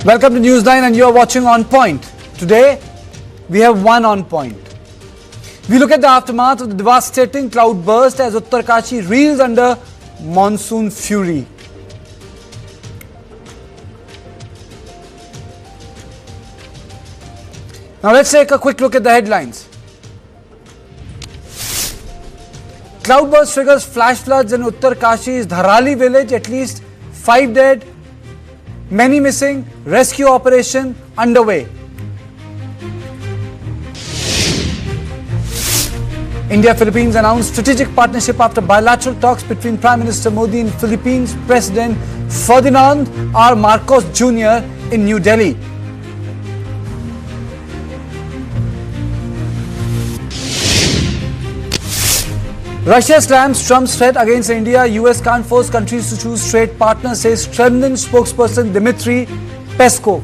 Welcome to News9 and you are watching On Point. Today, we have one On Point. We look at the aftermath of the devastating cloudburst as Uttarkashi reels under monsoon fury. Now let's take a quick look at the headlines. Cloudburst triggers flash floods in Uttarkashi's Dharali village, at least 5 dead, many missing, rescue operation underway. India-Philippines announced strategic partnership after bilateral talks between Prime Minister Modi and Philippines President Ferdinand R. Marcos Jr. in New Delhi. Russia slams Trump's threat against India. US can't force countries to choose trade partners, says Kremlin spokesperson Dmitry Peskov.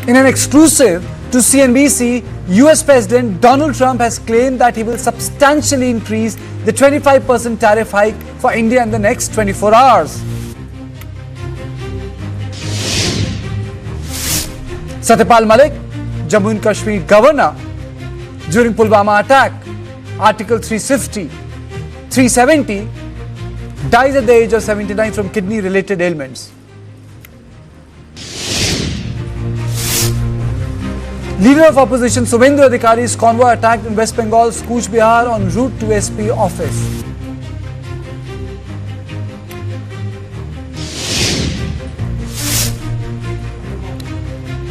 In an exclusive to CNBC, US President Donald Trump has claimed that he will substantially increase the 25% tariff hike for India in the next 24 hours. Satyapal Malik, Jammu and Kashmir governor, during Pulwama attack, Article 370, dies at the age of 79 from kidney-related ailments. Leader of opposition Subhendra Adhikari's convoy attacked in West Bengal's Cooch Behar en route to SP office.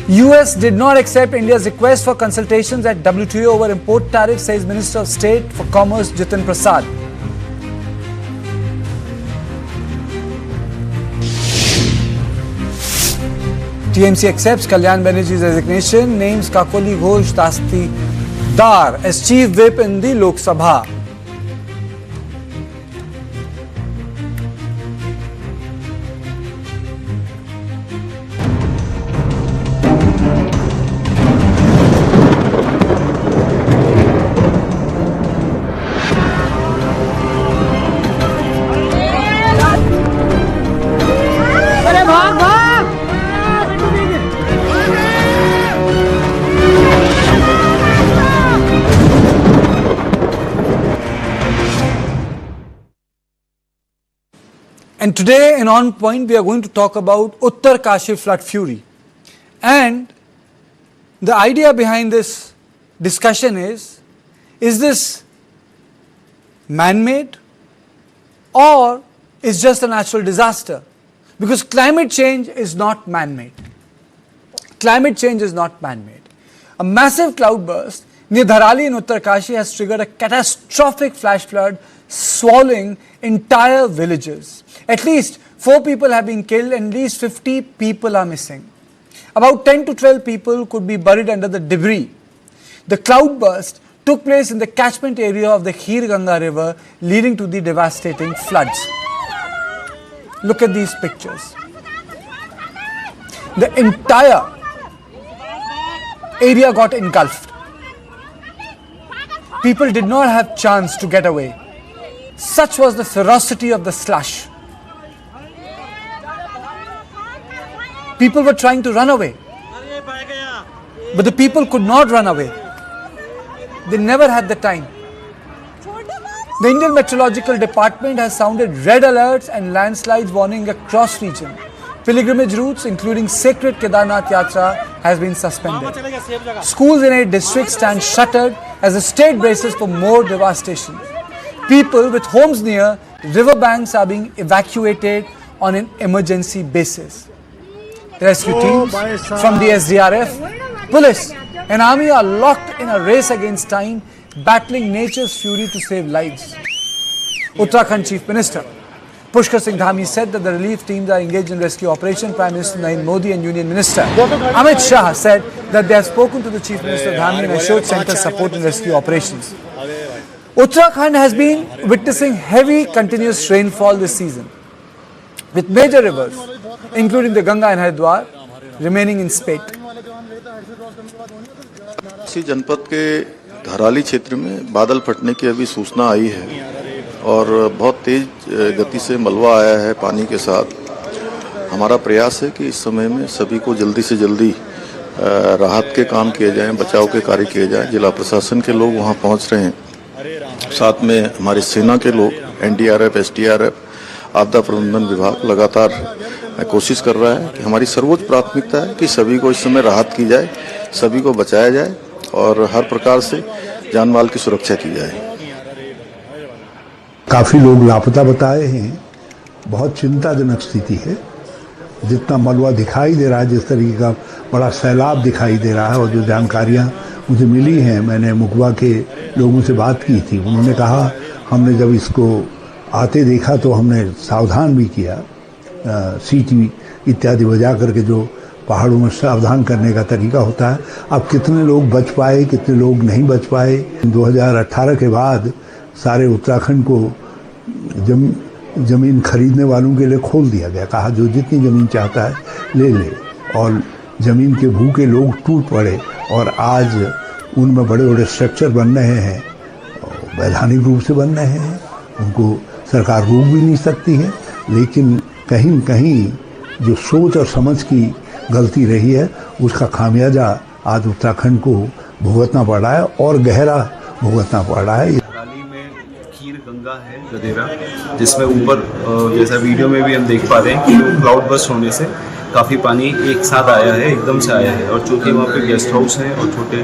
US did not accept India's request for consultations at WTO over import tariffs, says Minister of State for Commerce Jitin Prasad. TMC accepts Kalyan Banerjee's resignation, names Kakoli Ghosh Dastikdar as Chief Whip in the Lok Sabha. And today in On Point, we are going to talk about Uttarkashi flood fury. And the idea behind this discussion is this man-made or is just a natural disaster? Because climate change is not man-made. Climate change is not man-made. A massive cloudburst near Dharali in Uttarkashi has triggered a catastrophic flash flood, swallowing entire villages. At least 4 people have been killed and at least 50 people are missing. About 10 to 12 people could be buried under the debris. The cloudburst took place in the catchment area of the Kheer Ganga river, leading to the devastating floods. Look at these pictures. The entire area got engulfed. People did not have chance to get away. Such was the ferocity of the slush. People were trying to run away, but the people could not run away. They never had the time. The Indian Meteorological Department has sounded red alerts and landslides warning across region. Pilgrimage routes, including sacred Kedarnath Yatra, has been suspended. Schools in 8 districts stand shuttered as the state braces for more devastation. People with homes near riverbanks are being evacuated on an emergency basis. Rescue teams from the SDRF, police and army are locked in a race against time, battling nature's fury to save lives. Uttarakhand Chief Minister Pushkar Singh Dhami said that the relief teams are engaged in rescue operation. Prime Minister Narendra Modi and Union Minister Amit Shah said that they have spoken to the Chief Minister Dhami and assured central support in rescue operations. Uttarakhand has been witnessing heavy continuous rainfall this season, with major rivers, including the Ganga and Haridwar, remaining in spate. इसी जनपद के धराली क्षेत्र में बादल फटने की अभी सूचना आई है और बहुत तेज़ गति से मलबा आया है पानी के साथ। हमारा प्रयास है कि इस समय में सभी को जल्दी से जल्दी राहत के काम किए जाएं, बचाव के कार्य किए जाएं। जिला प्रशासन के लोग वहां पहुंच रहे हैं, साथ में हमारी सेना के लोग, एनडीआरएफ, एसडीआरएफ, आपदा प्रबंधन विभाग लगातार कोशिश कर रहा है कि हमारी सर्वोच्च प्राथमिकता है कि सभी को इस समय राहत की जाए, सभी को बचाया जाए और हर प्रकार से जान माल की सुरक्षा की जाए। काफ़ी लोग लापता बताए हैं। बहुत चिंताजनक स्थिति है। जितना मलबा दिखाई दे रहा है, जिस तरीके का बड़ा सैलाब दिखाई दे रहा है, और जो जानकारियाँ मुझे मिली हैं, मैंने मुकबा के लोगों से बात की थी, उन्होंने कहा हमने जब इसको आते देखा तो हमने सावधान भी किया, सीटी इत्यादि बजा करके जो पहाड़ों में सावधान करने का तरीका होता है। अब कितने लोग बच पाए, कितने लोग नहीं बच पाए। 2018 के बाद सारे उत्तराखंड को ज़मीन खरीदने वालों के लिए खोल दिया गया। कहा जो जितनी ज़मीन चाहता है ले ले, और ज़मीन के भूखे लोग टूट पड़े और आज उनमें बड़े बड़े स्ट्रक्चर बन रहे हैं, वैधानिक रूप से बन रहे हैं। उनको सरकार रोक भी नहीं सकती है, लेकिन कहीं न कहीं जो सोच और समझ की गलती रही है, उसका खामियाजा आज उत्तराखंड को भुगतना पड़ रहा है, और गहरा भुगतना पड़ रहा है। धराली में खीर गंगा है गदेरा, जिसमें ऊपर जैसा वीडियो में भी हम देख पा रहे हैं कि क्लाउड बर्स्ट होने से काफ़ी पानी एक साथ आया है, एकदम से आया है। और चूँकि वहाँ पे गेस्ट हाउस हैं और छोटे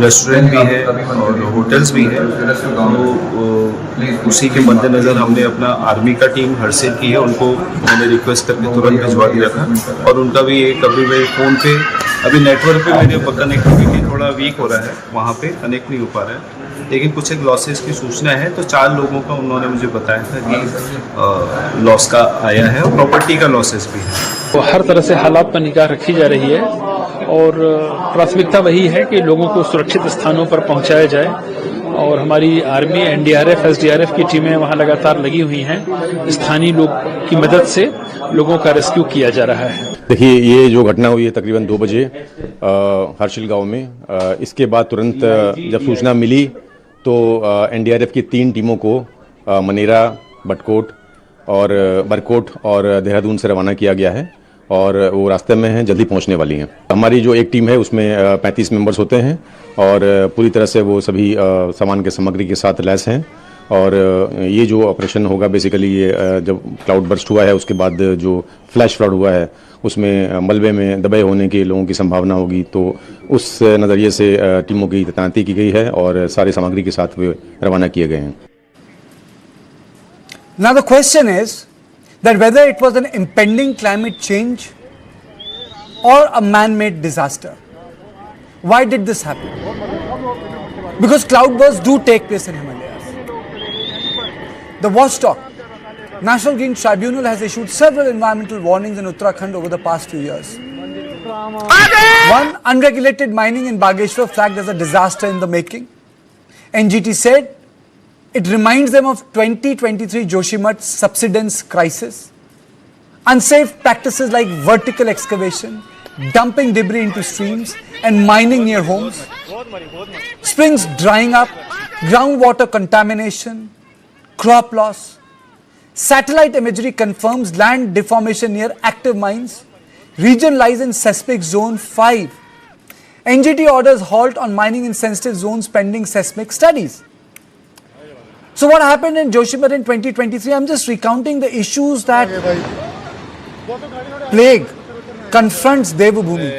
रेस्टोरेंट भी है और होटल्स भी हैं, तो उसी के मद्देनज़र हमने अपना आर्मी का टीम हरसेल की है, उनको मैंने रिक्वेस्ट करके तुरंत भिजवा दिया था। और उनका भी कभी मेरे फ़ोन पे अभी नेटवर्क पे मेरे कनेक्टिविटी थोड़ा वीक हो रहा है, वहाँ पे कनेक्ट नहीं हो पा रहा है, लेकिन कुछ एक लॉसेस की सूचना है। तो 4 लोगों का उन्होंने मुझे बताया था कि लॉस का आया है और प्रॉपर्टी का लॉसेस भी है। तो हर तरह से हालात पर निगाह रखी जा रही है और प्राथमिकता वही है कि लोगों को सुरक्षित स्थानों पर पहुंचाया जाए, और हमारी आर्मी, एनडीआरएफ, एसडीआरएफ की टीमें वहां लगातार लगी हुई हैं। स्थानीय लोग की मदद से लोगों का रेस्क्यू किया जा रहा है। देखिए, ये जो घटना हुई है तकरीबन 2 बजे हर्षिल गांव में, इसके बाद तुरंत जब सूचना मिली तो एनडीआरएफ की 3 टीमों को मनेरा, बटकोट और बरकोट और देहरादून से रवाना किया गया है, और वो रास्ते में हैं, जल्दी पहुंचने वाली हैं। हमारी जो एक टीम है उसमें 35 मेंबर्स होते हैं, और पूरी तरह से वो सभी सामान के सामग्री के साथ लैस हैं। और ये जो ऑपरेशन होगा, बेसिकली ये जब क्लाउड बर्स्ट हुआ है उसके बाद जो फ्लैश फ्लड हुआ है, उसमें मलबे में दबे होने के लोगों की संभावना होगी, तो उस नज़रिए से टीमों की तैनाती की गई है और सारी सामग्री के साथ वे रवाना किए गए हैं। Now the question is that whether it was an impending climate change or a man-made disaster. Why did this happen? Because cloudbursts do take place in Himalayas. The watchdog, National Green Tribunal, has issued several environmental warnings in Uttarakhand over the past few years. One, unregulated mining in Bageshwar flagged as a disaster in the making. NGT said it reminds them of 2023 Joshimath subsidence crisis. Unsafe practices like vertical excavation, dumping debris into streams and mining near homes. Springs drying up, groundwater contamination, crop loss. Satellite imagery confirms land deformation near active mines. Region lies in seismic zone 5. NGT orders halt on mining in sensitive zones pending seismic studies. So what happened in Joshimath in 2023? I'm just recounting the issues that plague confronts Devabhoomi.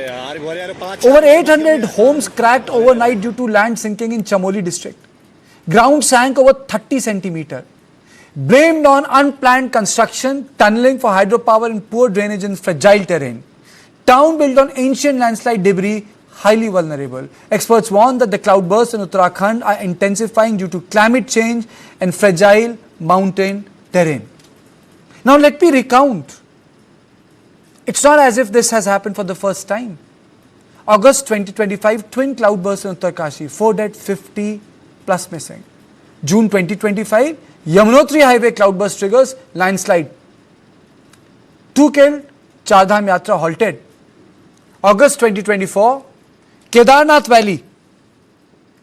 Over 800 homes cracked overnight due to land sinking in Chamoli district. Ground sank over 30 centimeter. Blamed on unplanned construction, tunneling for hydropower and poor drainage in fragile terrain. Town built on ancient landslide debris, highly vulnerable. Experts warn that the cloudbursts in Uttarakhand are intensifying due to climate change and fragile mountain terrain. Now let me recount. It's not as if this has happened for the first time. August 2025, twin cloudbursts in Uttarkashi, 4 dead, 50 plus missing. June 2025, Yamunotri highway cloudburst triggers landslide. 2 killed, Chardham Yatra halted. August 2024, Kedarnath Valley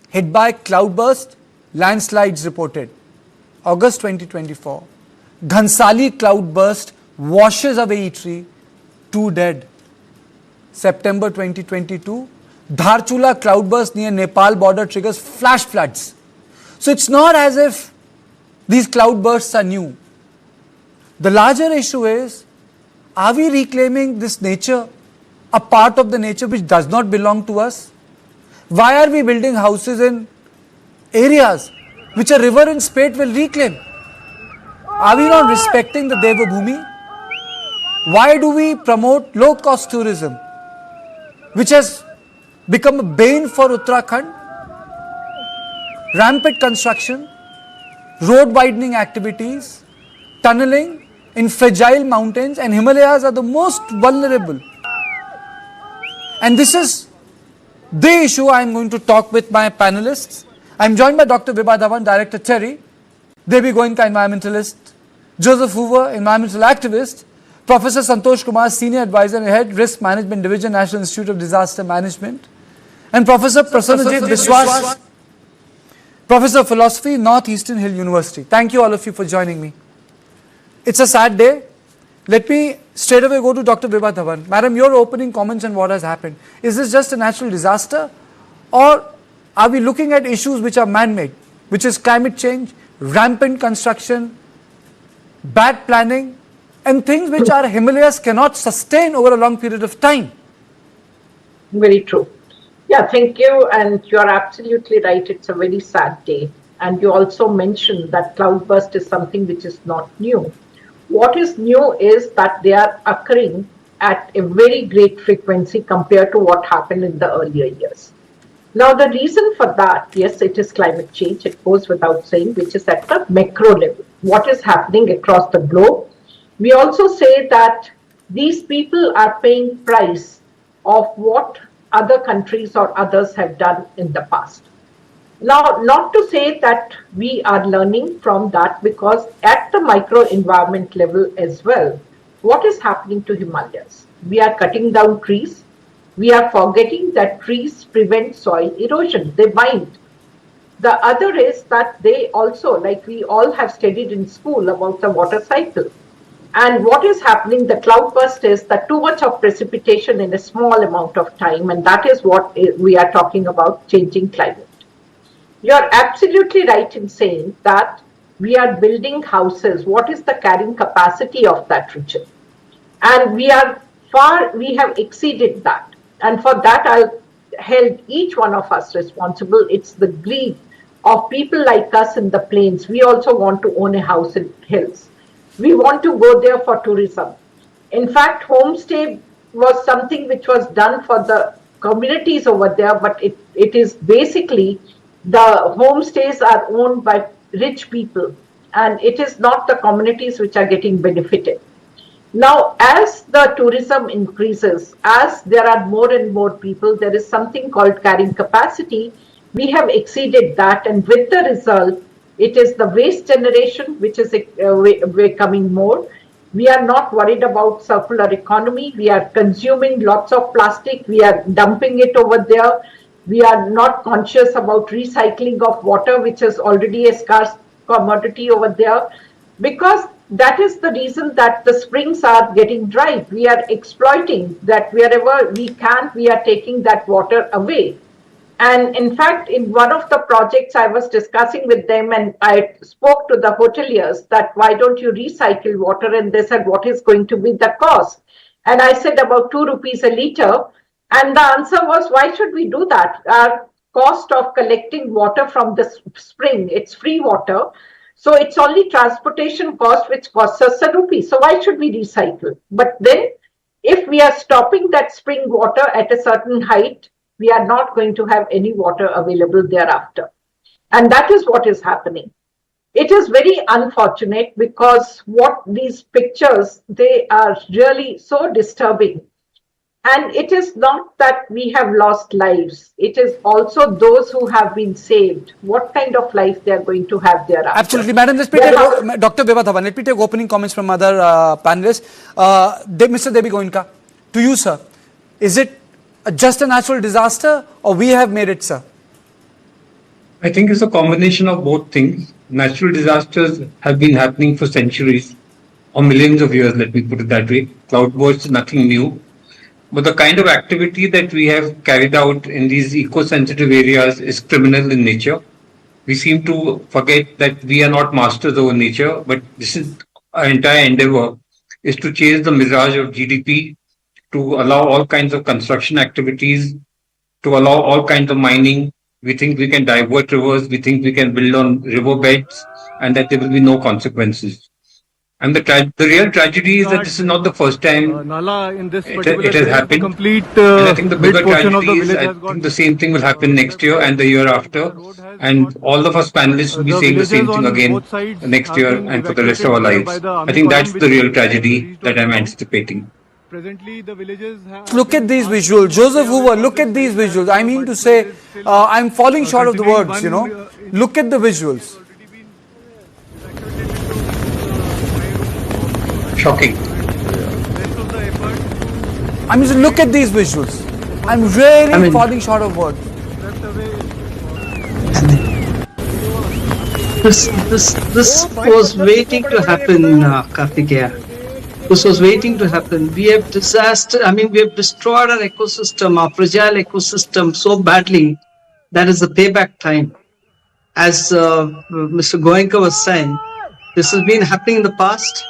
hit by cloudburst, landslides reported. August 2024, Dharali cloudburst washes away Eatery, 2 dead. September 2022, Dharchula cloudburst near Nepal border triggers flash floods. So it's not as if these cloudbursts are new. The larger issue is, are we reclaiming this nature, a part of the nature which does not belong to us? Why are we building houses in areas which a river in Spate will reclaim? Are we not respecting the Devabhoomi? Why do we promote low-cost tourism, which has become a bane for Uttarakhand? Rampant construction, road widening activities, tunneling in fragile mountains, and Himalayas are the most vulnerable. And this is the issue I am going to talk with my panelists. I am joined by Dr. Vibha Dhawan, Director TERI, Devi Goenka, environmentalist, Joseph Hoover, environmental activist, Professor Santosh Kumar, Senior Advisor and Head, Risk Management Division, National Institute of Disaster Management, and Professor Prasanajit Biswas, Professor of Philosophy, Northeastern Hill University. Thank you all of you for joining me. It's a sad day. Let me straight away go to Dr. Vibha Dhawan. Madam, your opening comments on what has happened. Is this just a natural disaster, or are we looking at issues which are man-made, which is climate change, rampant construction, bad planning, and things which our Himalayas cannot sustain over a long period of time? Very true. Yeah, thank you. And you're absolutely right. It's a very sad day. And you also mentioned that cloudburst is something which is not new. What is new is that they are occurring at a very great frequency compared to what happened in the earlier years. Now, the reason for that, yes, it is climate change. It goes without saying, which is at the macro level. What is happening across the globe? We also say that these people are paying price of what other countries or others have done in the past. Now, not to say that we are learning from that, because at the micro environment level as well, what is happening to Himalayas? We are cutting down trees. We are forgetting that trees prevent soil erosion. They bind. The other is that they also, like we all have studied in school about the water cycle. And what is happening, the cloudburst is that too much of precipitation in a small amount of time, and that is what we are talking about, changing climate. You're absolutely right in saying that we are building houses. What is the carrying capacity of that region? And we have exceeded that. And for that, I'll held each one of us responsible. It's the greed of people like us in the plains. We also want to own a house in hills. We want to go there for tourism. In fact, homestay was something which was done for the communities over there, but it is basically the homestays are owned by rich people, and it is not the communities which are getting benefited. Now, as the tourism increases, as there are more and more people, there is something called carrying capacity. We have exceeded that, and with the result, it is the waste generation which is becoming more. We are not worried about circular economy. We are consuming lots of plastic. We are dumping it over there. We are not conscious about recycling of water, which is already a scarce commodity over there, because that is the reason that the springs are getting dry. We are exploiting that wherever we can, we are taking that water away. And in fact, in one of the projects I was discussing with them, and I spoke to the hoteliers that why don't you recycle water? And they said, what is going to be the cost? And I said about 2 rupees a liter. And the answer was, why should we do that? Our cost of collecting water from the spring, it's free water. So it's only transportation cost which costs us a rupee. So why should we recycle? But then if we are stopping that spring water at a certain height, we are not going to have any water available thereafter. And that is what is happening. It is very unfortunate, because what these pictures, they are really so disturbing. And it is not that we have lost lives. It is also those who have been saved. What kind of life they are going to have thereafter. Absolutely. Madam, let me take Dr. Vibha Dhawan, let me take opening comments from other panelists. Mr. Devi Goenka, to you, sir. Is it just a natural disaster, or we have made it, sir? I think it's a combination of both things. natural disasters have been happening for centuries or millions of years, let me put it that way. Cloudburst is nothing new. But the kind of activity that we have carried out in these eco-sensitive areas is criminal in nature. We seem to forget that we are not masters over nature, but this is our entire endeavor is to chase the mirage of GDP, to allow all kinds of construction activities, to allow all kinds of mining. We think we can divert rivers, we think we can build on riverbeds, and that there will be no consequences. And the real tragedy is that this is not the first time Nala in this it has happened. Complete And I think the bigger portion of the tragedy is village I has got think the same thing will happen next year and the year after. And all of us panelists will be saying the same thing again next year and for the rest of our lives. I think that's the real tragedy that I'm anticipating. Presently, the villages have Look at these visuals. Joseph Hoover, look at these visuals. I mean to say, I'm falling short of the words, you know. Look at the visuals. Shocking. I mean, look at these visuals. I'm really falling short of words. This was waiting to happen, Kartikeya. This was waiting to happen. We have we have destroyed our ecosystem, our fragile ecosystem so badly that is the payback time. As Mr. Goenka was saying, this has been happening in the past,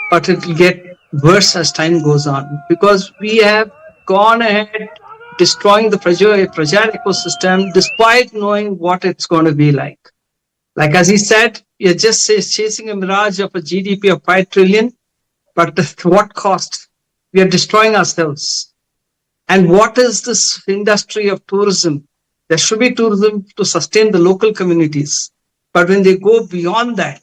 but it will get worse as time goes on because we have gone ahead destroying the fragile ecosystem despite knowing what it's going to be like. Like as he said, we are just chasing a mirage of a GDP of 5 trillion, but at what cost? We are destroying ourselves. And what is this industry of tourism? There should be tourism to sustain the local communities. But when they go beyond that,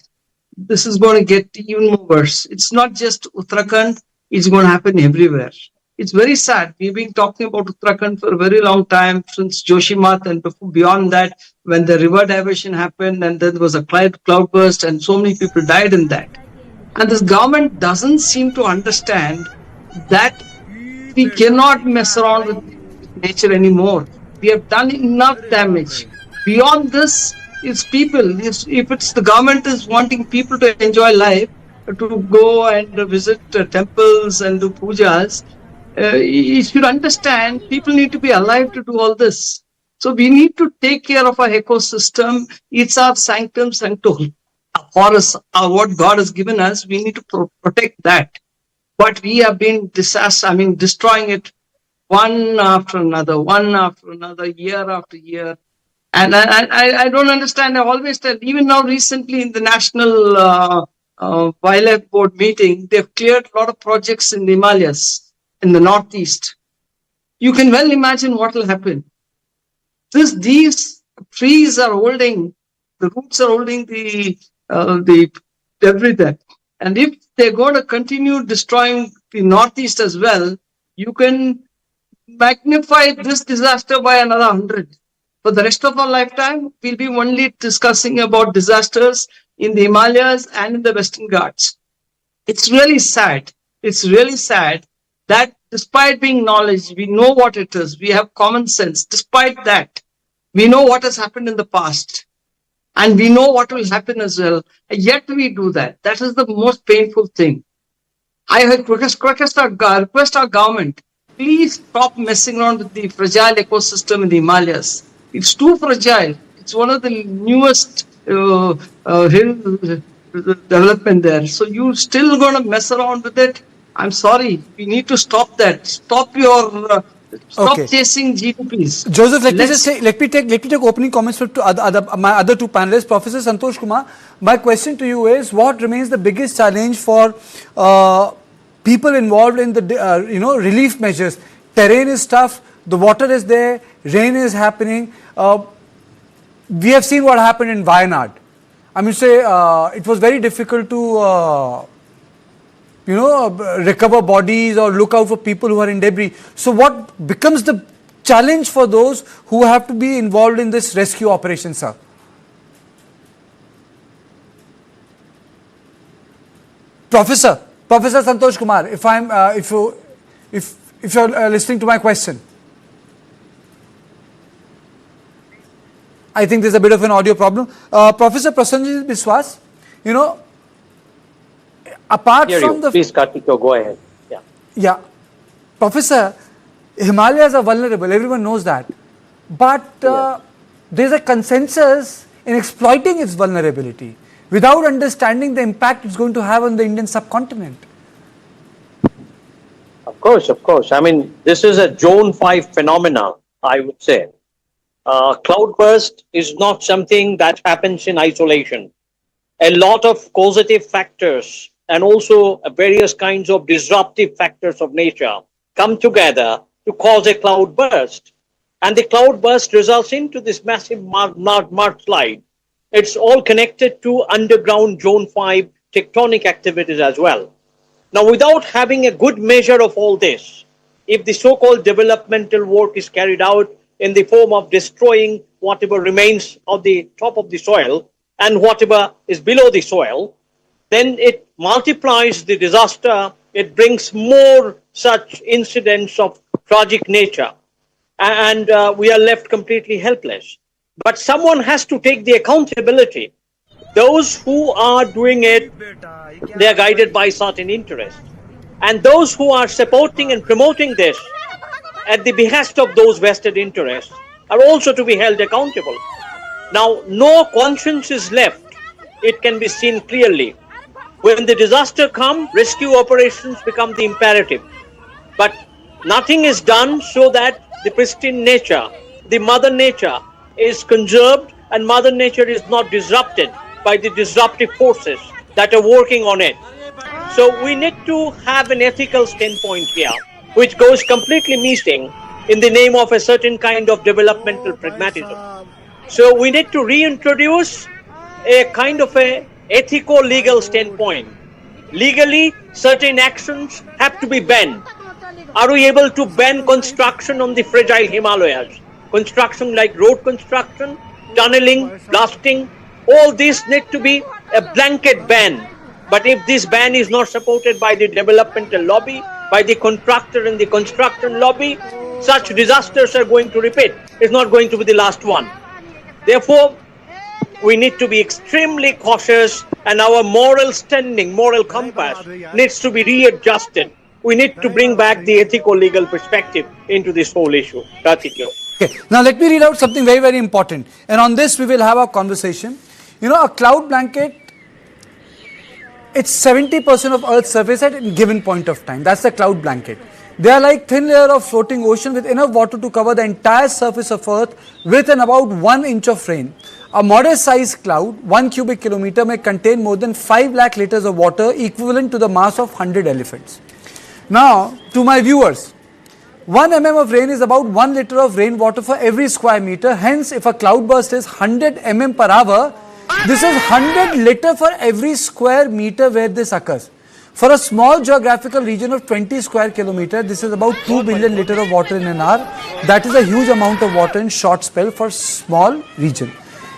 this is going to get even more worse. It's not just Uttarakhand, it's going to happen everywhere. It's very sad. We've been talking about Uttarakhand for a very long time, since Joshimath and beyond that, when the river diversion happened and then there was a cloudburst and so many people died in that. And this government doesn't seem to understand that we cannot mess around with nature anymore. We have done enough damage. Beyond this, it's people. If it's the government is wanting people to enjoy life, to go and visit temples and do pujas, you should understand people need to be alive to do all this. So we need to take care of our ecosystem. It's our sanctum sanctorum. Forests are what God has given us. We need to protect that. But we have been destroying it one after another, year after year. And I don't understand. I always tell, even now recently in the National Wildlife Board meeting, they've cleared a lot of projects in the Himalayas, in the Northeast. You can well imagine what will happen. These trees are holding, the roots are holding the everything. And if they're going to continue destroying the Northeast as well, you can magnify this disaster by another 100. For the rest of our lifetime, we'll be only discussing about disasters in the Himalayas and in the Western Ghats. It's really sad. It's really sad that despite being knowledge, we know what it is. We have common sense. Despite that, we know what has happened in the past. And we know what will happen as well. And yet we do that. That is the most painful thing. I request our government, please stop messing around with the fragile ecosystem in the Himalayas. It's too fragile. It's one of the newest hill development there. So you're still going to mess around with it? I'm sorry. We need to stop that. Stop chasing GDPs. Joseph, let me take opening comments from my other two panelists. Professor Santosh Kumar, my question to you is: what remains the biggest challenge for people involved in the relief measures? Terrain is tough. The water is there. Rain is happening. We have seen what happened in Wayanad. I mean, it was very difficult to recover bodies or look out for people who are in debris. So what becomes the challenge for those who have to be involved in this rescue operation, sir? Professor Santosh Kumar, if you're listening to my question. I think there's a bit of an audio problem. Professor Prasenjit Biswas, you know, apart from the... Please, Karthikeya, go ahead. Yeah. Yeah. Professor, Himalayas are vulnerable, everyone knows that. But there's a consensus in exploiting its vulnerability without understanding the impact it's going to have on the Indian subcontinent. Of course. I mean, this is a Zone 5 phenomena, I would say. Cloudburst is not something that happens in isolation. A lot of causative factors and also various kinds of disruptive factors of nature come together to cause a cloudburst. And the cloudburst results into this massive mudslide. It's all connected to underground Zone 5 tectonic activities as well. Now, without having a good measure of all this, if the so-called developmental work is carried out in the form of destroying whatever remains of the top of the soil and whatever is below the soil, then it multiplies the disaster. It brings more such incidents of tragic nature. And we are left completely helpless. But someone has to take the accountability. Those who are doing it, they are guided by certain interests. And those who are supporting and promoting this at the behest of those vested interests are also to be held accountable. Now, no conscience is left. It can be seen clearly. When the disaster comes, rescue operations become the imperative. But nothing is done so that the pristine nature, the mother nature is conserved and mother nature is not disrupted by the disruptive forces that are working on it. So we need to have an ethical standpoint here, which goes completely missing in the name of a certain kind of developmental pragmatism. So we need to reintroduce a kind of a ethico-legal standpoint. Legally, certain actions have to be banned. Are we able to ban construction on the fragile Himalayas? Construction like road construction, tunneling, blasting, all these need to be a blanket ban. But if this ban is not supported by the developmental lobby, by the contractor and the construction lobby, such disasters are going to repeat. It's not going to be the last one. Therefore, we need to be extremely cautious, and our moral standing, moral compass needs to be readjusted. We need to bring back the ethico-legal perspective into this whole issue. Karthikeya. Okay, now let me read out something very, very important. And on this, we will have a conversation. You know, a cloud blanket, it's 70% of Earth's surface at a given point of time. That's the cloud blanket. They are like thin layer of floating ocean with enough water to cover the entire surface of Earth with an about 1 inch of rain. A modest sized cloud, 1 cubic kilometer, may contain more than 5 lakh liters of water, equivalent to the mass of 100 elephants. Now, to my viewers, 1 mm of rain is about 1 liter of rainwater for every square meter. Hence, if a cloudburst is 100 mm per hour, this is 100 liter for every square meter where this occurs. For a small geographical region of 20 square kilometer, this is about 2 billion liter of water in an hour. That is a huge amount of water in short spell for small region.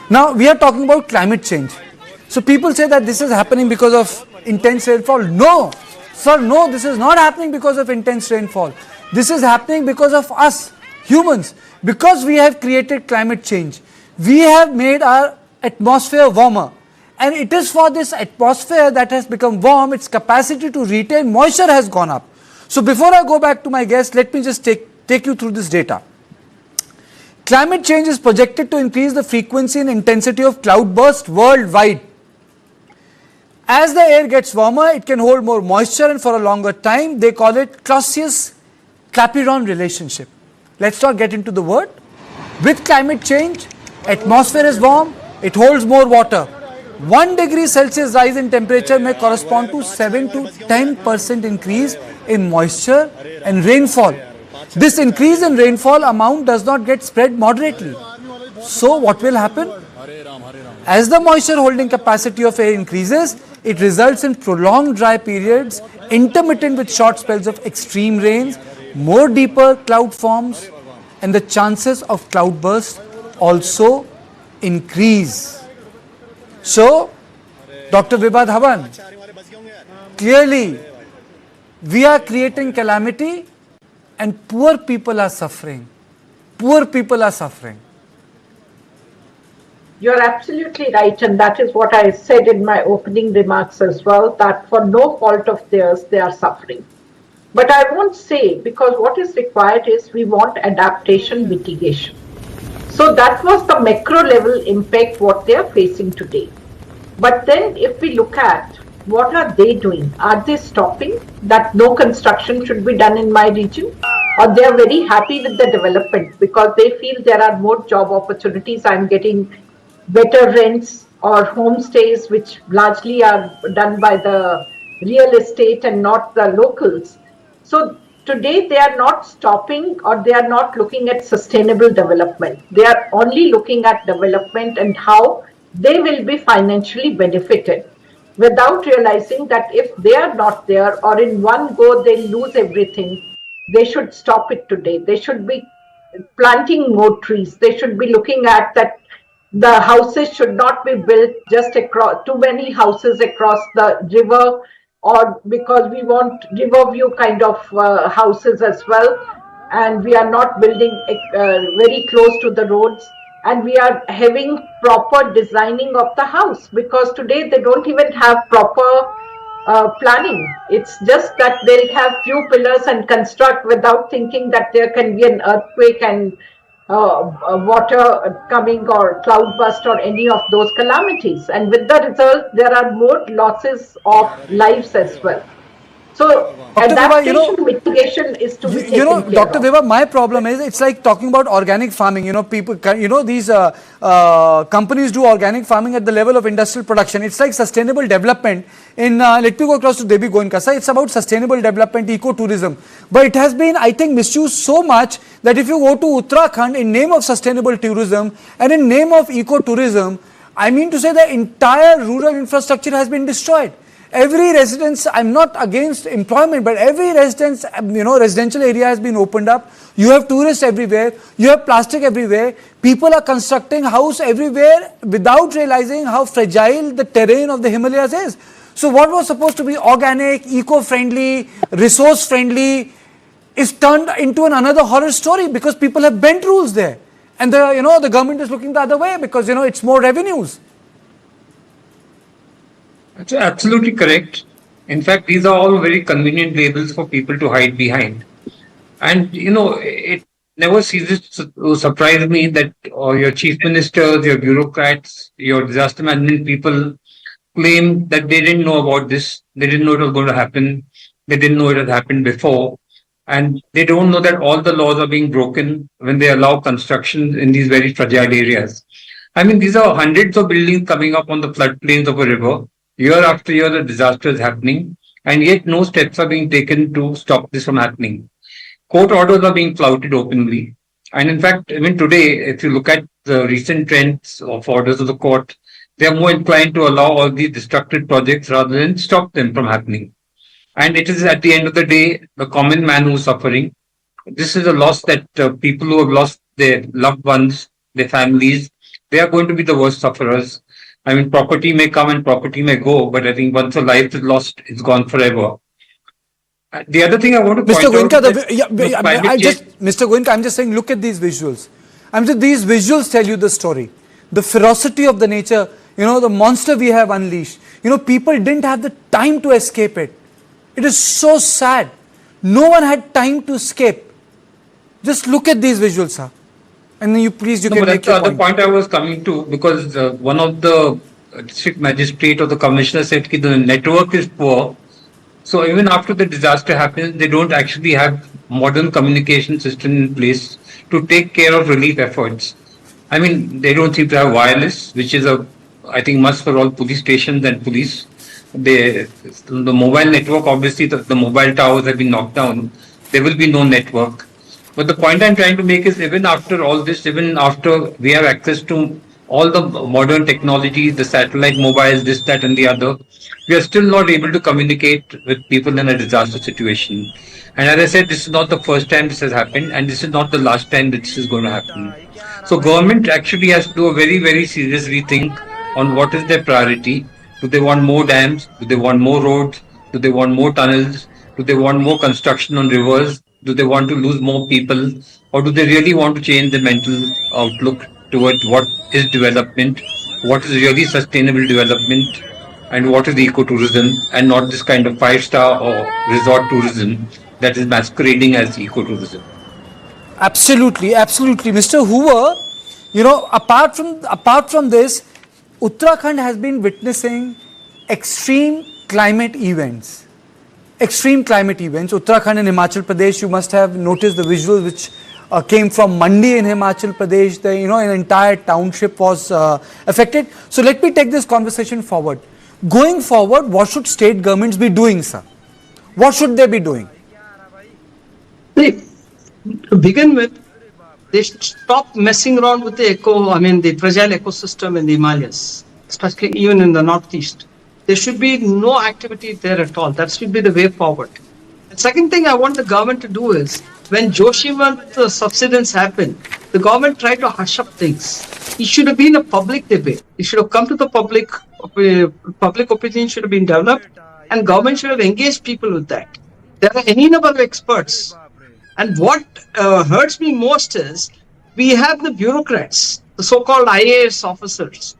Now, we are talking about climate change. So people say that this is happening because of intense rainfall. No, sir, no, this is not happening because of intense rainfall. This is happening because of us, humans. Because we have created climate change. We have made our atmosphere warmer. And it is for this atmosphere that has become warm, its capacity to retain moisture has gone up. So before I go back to my guest, let me just take you through this data. Climate change is projected to increase the frequency and intensity of cloudbursts worldwide. As the air gets warmer, it can hold more moisture, and for a longer time. They call it Clausius-Clapeyron relationship. Let's not get into the word. With climate change, atmosphere is warm, it holds more water. 1 degree Celsius rise in temperature may correspond to 7 to 10% increase in moisture and rainfall. This increase in rainfall amount does not get spread moderately. So what will happen? As the moisture holding capacity of air increases, it results in prolonged dry periods, intermittent with short spells of extreme rains, more deeper cloud forms, and the chances of cloudburst also increase. So, Dr. Vibha Dhawan, clearly we are creating calamity and poor people are suffering. Poor people are suffering. You're absolutely right, and that is what I said in my opening remarks as well, that for no fault of theirs, they are suffering. But I won't say, because what is required is we want adaptation mitigation. So that was the macro level impact what they are facing today. But then if we look at what are they doing, are they stopping that no construction should be done in my region? Or they are very happy with the development because they feel there are more job opportunities, I'm getting better rents or homestays which largely are done by the real estate and not the locals. So today they are not stopping or they are not looking at sustainable development. They are only looking at development and how they will be financially benefited without realizing that if they are not there or in one go they lose everything, they should stop it today. They should be planting more trees. They should be looking at that the houses should not be built just across too many houses across the river, or because we want river view kind of houses as well, and we are not building very close to the roads, and we are having proper designing of the house, because today they don't even have proper planning. It's just that they'll have few pillars and construct without thinking that there can be an earthquake and water coming or cloudburst or any of those calamities. And with the result, there are more losses of lives as well. So adaptation mitigation is to be taken care of. Dr. Vibha, my problem is it's like talking about organic farming. People, these companies do organic farming at the level of industrial production. It's like sustainable development. Let me go across to Devi Goenkasa. It's about sustainable development, ecotourism. But it has been, I think, misused so much that if you go to Uttarakhand in name of sustainable tourism and in name of ecotourism, I mean to say the entire rural infrastructure has been destroyed. Every residence, I'm not against employment, but every residence, residential area has been opened up. You have tourists everywhere. You have plastic everywhere. People are constructing house everywhere without realizing how fragile the terrain of the Himalayas is. So what was supposed to be organic, eco-friendly, resource-friendly is turned into another horror story because people have bent rules there. And the government is looking the other way because, it's more revenues. That's absolutely correct. In fact, these are all very convenient labels for people to hide behind. And, it never ceases to surprise me that your chief ministers, your bureaucrats, your disaster management people claim that they didn't know about this. They didn't know it was going to happen. They didn't know it had happened before. And they don't know that all the laws are being broken when they allow construction in these very fragile areas. I mean, these are hundreds of buildings coming up on the floodplains of a river. Year after year, the disaster is happening, and yet no steps are being taken to stop this from happening. Court orders are being flouted openly. And in fact, even today, if you look at the recent trends of orders of the court, they are more inclined to allow all these destructive projects rather than stop them from happening. And it is at the end of the day, the common man who is suffering. This is a loss that people who have lost their loved ones, their families, they are going to be the worst sufferers. I mean, property may come and property may go, but I think once a life is lost, it's gone forever. The other thing I want to point out... Mr. Goenka, I'm just saying, look at these visuals. These visuals tell you the story. The ferocity of the nature, the monster we have unleashed. People didn't have the time to escape it. It is so sad. No one had time to escape. Just look at these visuals, sir. And then you can make your point. That's the other point I was coming to, because one of the district magistrate or the commissioner said that the network is poor. So even after the disaster happens, they don't actually have modern communication system in place to take care of relief efforts. I mean, they don't seem to have wireless, which is I think must for all police stations and police. The mobile network, obviously the mobile towers have been knocked down. There will be no network. But the point I'm trying to make is even after all this, even after we have access to all the modern technologies, the satellite mobiles, this, that and the other, we are still not able to communicate with people in a disaster situation. And as I said, this is not the first time this has happened, and this is not the last time that this is going to happen. So government actually has to do a very, very serious rethink on what is their priority. Do they want more dams? Do they want more roads? Do they want more tunnels? Do they want more construction on rivers? Do they want to lose more people? Or do they really want to change the mental outlook toward what is development, what is really sustainable development, and what is ecotourism, and not this kind of 5-star or resort tourism that is masquerading as ecotourism. Absolutely, absolutely. Mr. Hoover, you know, apart from this, Uttarakhand has been witnessing extreme climate events. Uttarakhand and Himachal Pradesh, you must have noticed the visuals which came from Mandi in Himachal Pradesh. An entire township was affected. So let me take this conversation forward. Going forward, what should state governments be doing, sir? What should they be doing? To begin with, they should stop messing around with the the fragile ecosystem in the Himalayas, especially even in the northeast. There should be no activity there at all. That should be the way forward. The second thing I want the government to do is, when Joshimath subsidence happened, the government tried to hush up things. It should have been a public debate. It should have come to the public. Public opinion should have been developed, and government should have engaged people with that. There are any number of experts. And what hurts me most is, we have the bureaucrats, the so-called IAS officers,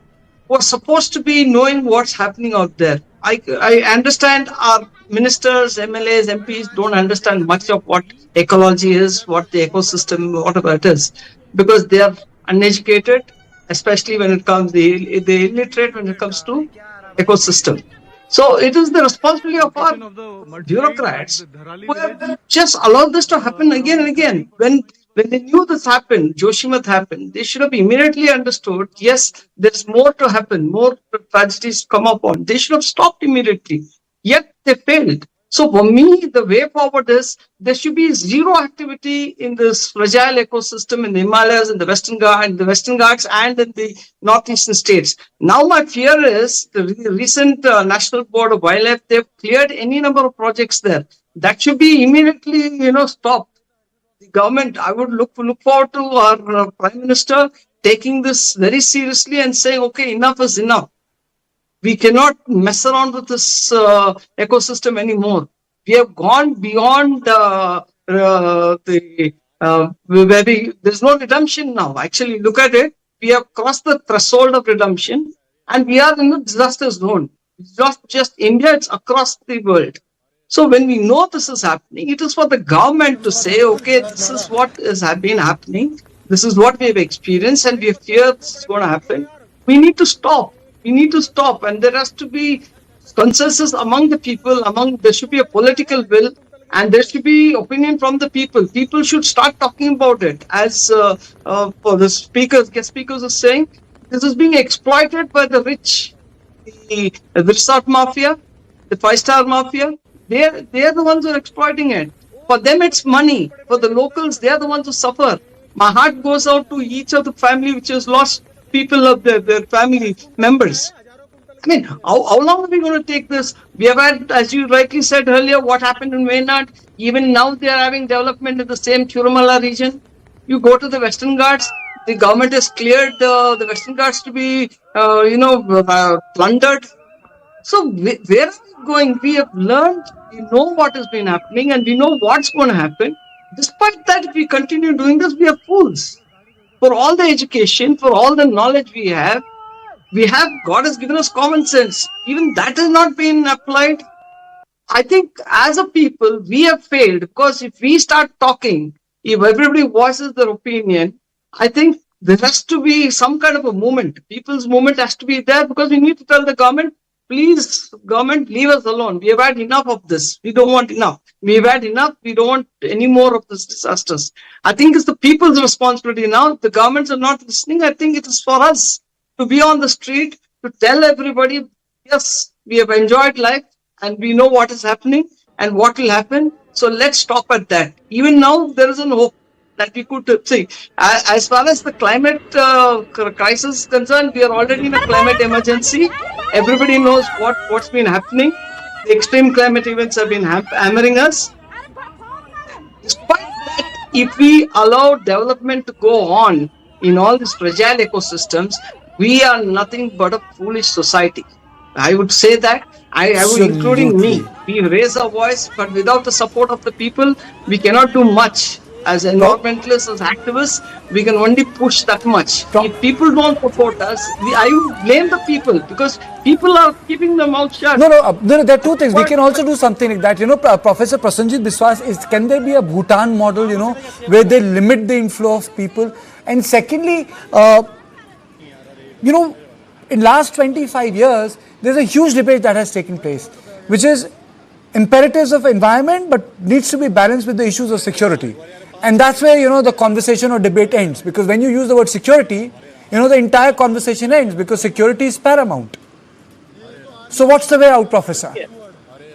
who are supposed to be knowing what's happening out there. I understand our ministers, MLAs, MPs don't understand much of what ecology is, what the ecosystem, whatever it is, because they are uneducated, especially when it comes, they illiterate when it comes to ecosystem. So it is the responsibility of our bureaucrats who have just allowed this to happen again and again. When they knew this happened, Joshimath happened, they should have immediately understood, yes, there's more to happen, more tragedies to come upon. They should have stopped immediately. Yet they failed. So for me, the way forward is, there should be zero activity in this fragile ecosystem in the Himalayas, in the Western Ghats, and in the northeastern states. Now my fear is, the recent National Board of Wildlife, they've cleared any number of projects there. That should be immediately, stopped. The government, I would look forward to our Prime Minister taking this very seriously and saying, okay, enough is enough. We cannot mess around with this ecosystem anymore. We have gone beyond there's no redemption now. Actually, look at it. We have crossed the threshold of redemption, and we are in a disaster zone. It's not just India, it's across the world. So when we know this is happening, it is for the government to say, okay, this is what has been happening. This is what we have experienced, and we fear this is going to happen. We need to stop. And there has to be consensus among the people, there should be a political will, and there should be opinion from the people. People should start talking about it. As for the guest speakers are saying, this is being exploited by the rich, the resort mafia, the 5-star mafia. They are the ones who are exploiting it. For them, it's money. For the locals, they are the ones who suffer. My heart goes out to each of the family which has lost people of their family members. I mean, how long are we going to take this? We have had, as you rightly said earlier, what happened in Wayanad. Even now they are having development in the same Churumala region. You go to the Western Ghats, the government has cleared the Western Ghats to be, plundered. So where are we going? We have learned, we know what has been happening, and we know what's going to happen. Despite that, if we continue doing this, we are fools. For all the education, for all the knowledge we have, God has given us common sense. Even that has not been applied. I think as a people, we have failed, because if we start talking, if everybody voices their opinion, I think there has to be some kind of a movement. People's movement has to be there, because we need to tell the government, please, government, leave us alone. We have had enough of this. We don't want enough. We have had enough. We don't want any more of these disasters. I think it's the people's responsibility now. If the governments are not listening, I think it is for us to be on the street, to tell everybody, yes, we have enjoyed life and we know what is happening and what will happen. So let's stop at that. Even now, there is an hope that we could see. As far as the climate crisis is concerned, we are already in a climate emergency. Everybody knows what's been happening. The extreme climate events have been hammering us. Despite that, if we allow development to go on in all these fragile ecosystems, we are nothing but a foolish society. I would say that. I would, including me. We raise our voice, but without the support of the people, we cannot do much. As environmentalists, as activists, we can only push that much. If people don't support us, I blame the people because people are keeping their mouth shut. No, there are two things. We can also do something like that. Professor Prasenjit Biswas, can there be a Bhutan model, where they limit the inflow of people? And secondly, in last 25 years, there's a huge debate that has taken place, which is imperatives of environment, but needs to be balanced with the issues of security. And that's where, the conversation or debate ends. Because when you use the word security, the entire conversation ends because security is paramount. So what's the way out, Professor? Yeah.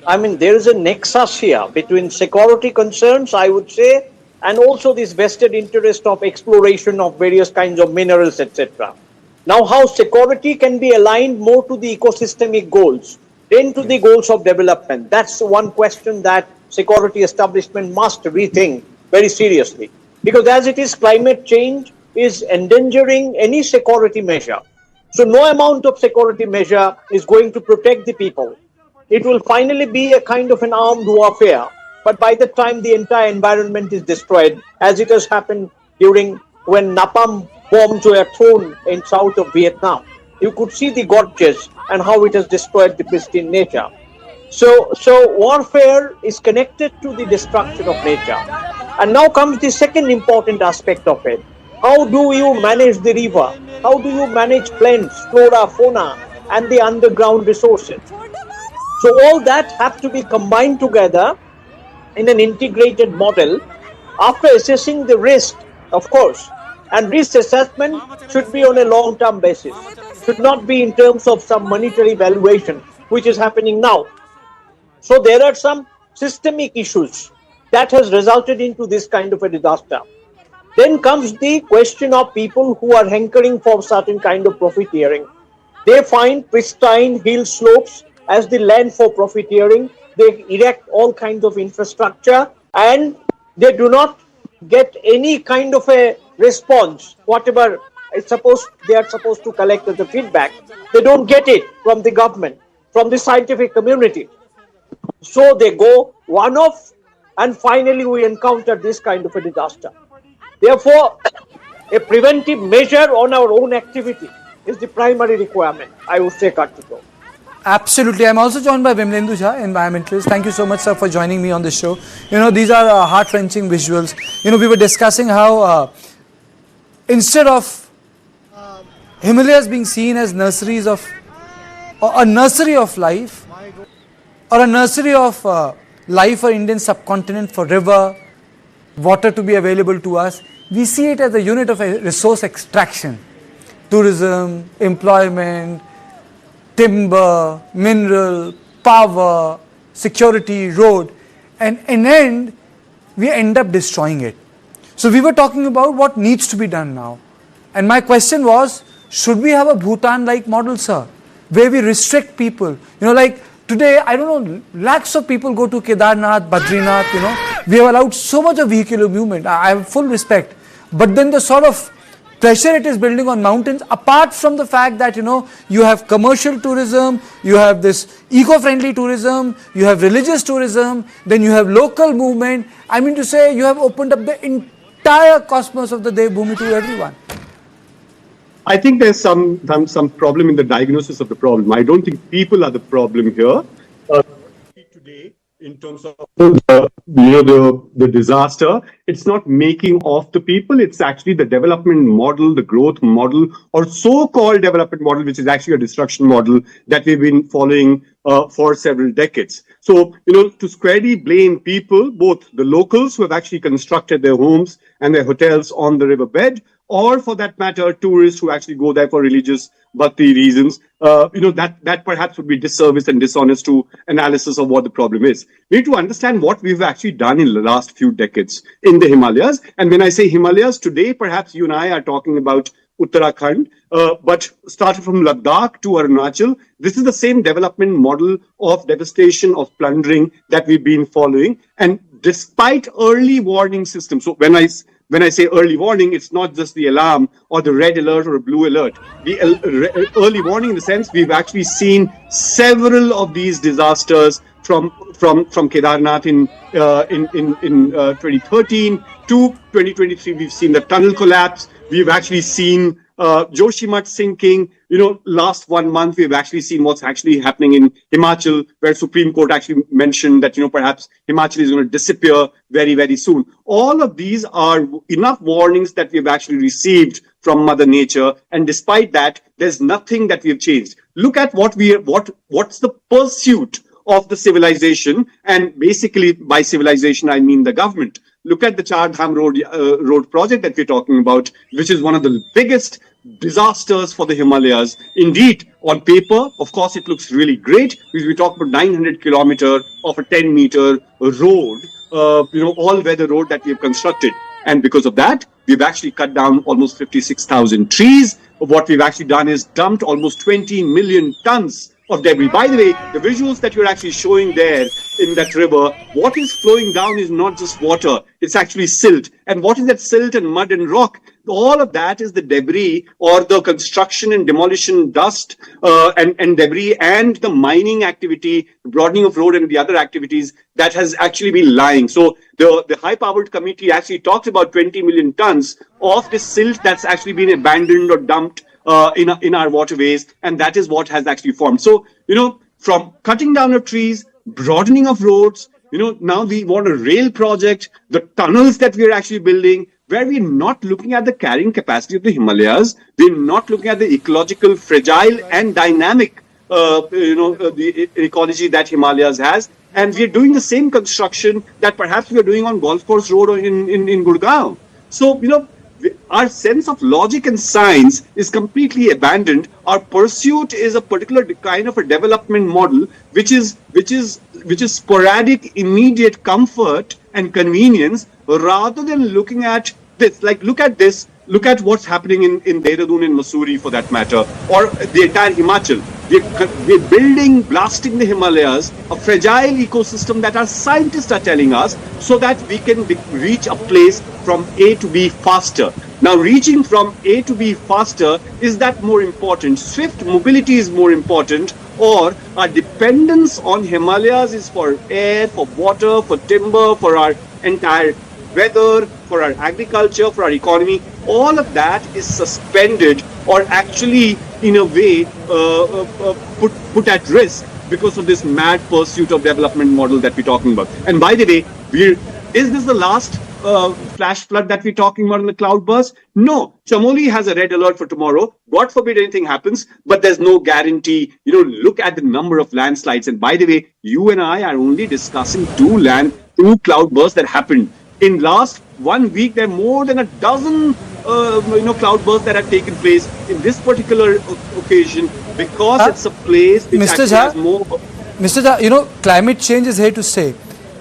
I mean, there is a nexus here between security concerns, I would say, and also this vested interest of exploration of various kinds of minerals, etc. Now, how security can be aligned more to the ecosystemic goals than to the goals of development? That's one question that security establishment must rethink very seriously. Because as it is, climate change is endangering any security measure. So no amount of security measure is going to protect the people. It will finally be a kind of an armed warfare. But by the time the entire environment is destroyed, as it has happened during when napalm bombs were thrown in south of Vietnam, you could see the gorges and how it has destroyed the pristine nature. So warfare is connected to the destruction of nature. And now comes the second important aspect of it. How do you manage the river? How do you manage plants, flora, fauna, and the underground resources? So all that have to be combined together in an integrated model after assessing the risk, of course. And risk assessment should be on a long-term basis. Should not be in terms of some monetary valuation, which is happening now. So there are some systemic issues that has resulted into this kind of a disaster. Then comes the question of people who are hankering for certain kind of profiteering. They find pristine hill slopes as the land for profiteering. They erect all kinds of infrastructure and they do not get any kind of a response. Whatever they are supposed to collect as a feedback, they don't get it from the government, from the scientific community. So they go one off and finally we encounter this kind of a disaster. Therefore, a preventive measure on our own activity is the primary requirement, I would say, Kartiko. Absolutely. I'm also joined by Vimlendu Jha, environmentalist. Thank you so much, sir, for joining me on this show. These are heart-wrenching visuals. We were discussing how instead of Himalayas being seen as nurseries of, or a nursery of life, or a nursery of life for Indian subcontinent, for river, water to be available to us, we see it as a unit of resource extraction, tourism, employment, timber, mineral, power, security, road, and in end, we end up destroying it. So we were talking about what needs to be done now. And my question was, should we have a Bhutan-like model, sir, where we restrict people? Like today, I don't know, lakhs of people go to Kedarnath, Badrinath, we have allowed so much of vehicular movement. I have full respect. But then the sort of pressure it is building on mountains, apart from the fact that, you have commercial tourism, you have this eco-friendly tourism, you have religious tourism, then you have local movement. I mean to say, you have opened up the entire cosmos of the Devbhoomi to everyone. I think there's some problem in the diagnosis of the problem. I don't think people are the problem here. Today, in terms of the disaster, it's not making off the people. It's actually the development model, the growth model, or so-called development model, which is actually a destruction model that we've been following for several decades. So, to squarely blame people, both the locals who have actually constructed their homes and their hotels on the riverbed, or for that matter, tourists who actually go there for religious bhakti reasons, that perhaps would be disservice and dishonest to analysis of what the problem is. We need to understand what we've actually done in the last few decades in the Himalayas. And when I say Himalayas, today, perhaps you and I are talking about Uttarakhand, but started from Ladakh to Arunachal. This is the same development model of devastation, of plundering that we've been following. And despite early warning systems, so when I say early warning, it's not just the alarm or the red alert or a blue alert. The early warning in the sense we've actually seen several of these disasters from Kedarnath in 2013 2023, we've seen the tunnel collapse. We've actually seen Joshimath sinking. Last 1 month, we've actually seen what's actually happening in Himachal, where Supreme Court actually mentioned that, perhaps Himachal is going to disappear very, very soon. All of these are enough warnings that we've actually received from Mother Nature. And despite that, there's nothing that we've changed. Look at what's the pursuit of the civilization. And basically, by civilization, I mean the government. Look at the Char Dham road project that we're talking about, which is one of the biggest disasters for the Himalayas. Indeed, on paper, of course, it looks really great, because we talk about 900 kilometer of a 10-meter road, all-weather road that we have constructed. And because of that, we've actually cut down almost 56,000 trees. What we've actually done is dumped almost 20 million tons of debris. By the way, the visuals that you're actually showing there in that river, what is flowing down is not just water, it's actually silt. And what is that silt and mud and rock? All of that is the debris, or the construction and demolition dust and debris, and the mining activity, broadening of road, and the other activities that has actually been lying. So the high-powered committee actually talks about 20 million tons of this silt that's actually been abandoned or dumped in our waterways, and that is what has actually formed. So, from cutting down of trees, broadening of roads, now we want a rail project, the tunnels that we're actually building, where we're not looking at the carrying capacity of the Himalayas, we're not looking at the ecological, fragile and dynamic, the ecology that Himalayas has, and we're doing the same construction that perhaps we're doing on Golf Course Road or in Gurgaon. So, our sense of logic and science is completely abandoned. Our pursuit is a particular kind of a development model, which is sporadic, immediate comfort and convenience, rather than looking at this. Like, look at this. Look at what's happening in Dehradun and Mussoorie, for that matter, or the entire Himachal. We're building, blasting the Himalayas, a fragile ecosystem that our scientists are telling us, so that we can reach a place from A to B faster. Now, reaching from A to B faster, is that more important? Swift mobility is more important, or our dependence on Himalayas is for air, for water, for timber, for our entire weather, for our agriculture, for our economy? All of that is suspended, or actually, in a way, put at risk because of this mad pursuit of development model that we're talking about. And by the way, is this the last flash flood that we're talking about in the cloudburst? No. Chamoli has a red alert for tomorrow. God forbid anything happens, but there's no guarantee. Look at the number of landslides. And by the way, you and I are only discussing two cloudbursts that happened. In last 1 week, there are more than a dozen cloudbursts that have taken place in this particular occasion, because it's a place which actually has more. Mr. Jha, climate change is here to stay.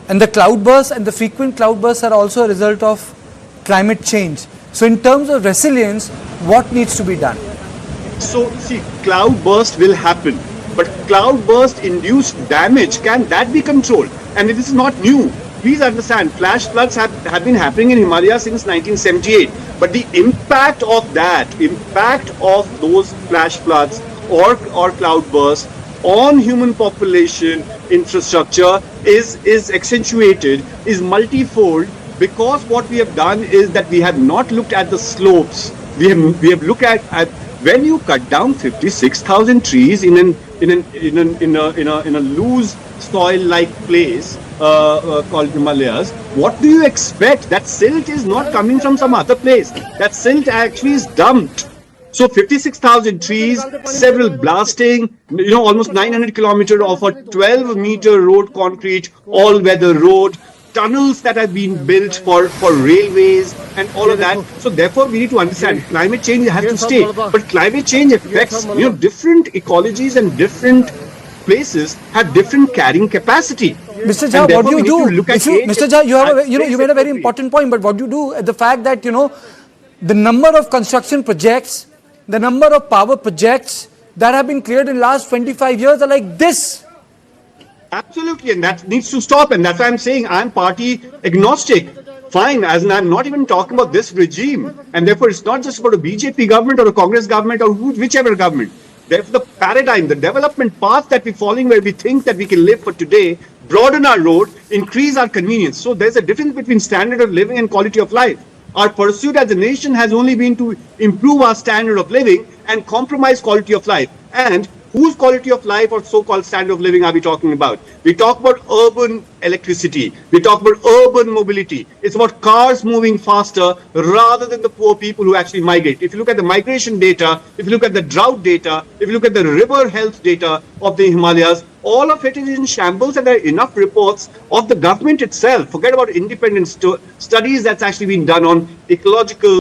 And the cloudbursts and the frequent cloudbursts are also a result of climate change. So in terms of resilience, what needs to be done? So, see, cloudburst will happen. But cloudburst induced damage, can that be controlled? And this is not new. Please understand, flash floods have been happening in Himalaya since 1978. But the impact of those flash floods or cloudbursts on human population, infrastructure is accentuated, is multifold, because what we have done is that we have not looked at the slopes. We have looked at when you cut down 56,000 trees in a loose soil-like place called Himalayas. What do you expect? That silt is not coming from some other place. That silt actually is dumped. So 56,000 trees, several blasting, almost 900 kilometers of a 12-meter road, concrete, all-weather road, tunnels that have been built for railways and all of that. So therefore, we need to understand climate change has to stay. But climate change affects, different ecologies and different places have different carrying capacity. Mr. Jha, what do you do? Mr. Jha, you made a very important point, but what do you do at the fact that, the number of construction projects, the number of power projects that have been cleared in the last 25 years are like this? Absolutely, and that needs to stop, and that's why I'm saying I'm party agnostic. Fine, as in I'm not even talking about this regime, and therefore it's not just about a BJP government or a Congress government or whichever government. Therefore, the paradigm, the development path that we're following, where we think that we can live for today, broaden our road, increase our convenience. So there's a difference between standard of living and quality of life. Our pursuit as a nation has only been to improve our standard of living and compromise quality of life. And whose quality of life or so-called standard of living are we talking about? We talk about urban electricity. We talk about urban mobility. It's about cars moving faster rather than the poor people who actually migrate. If you look at the migration data, if you look at the drought data, if you look at the river health data of the Himalayas, all of it is in shambles, and there are enough reports of the government itself. Forget about independent studies that's actually been done on ecological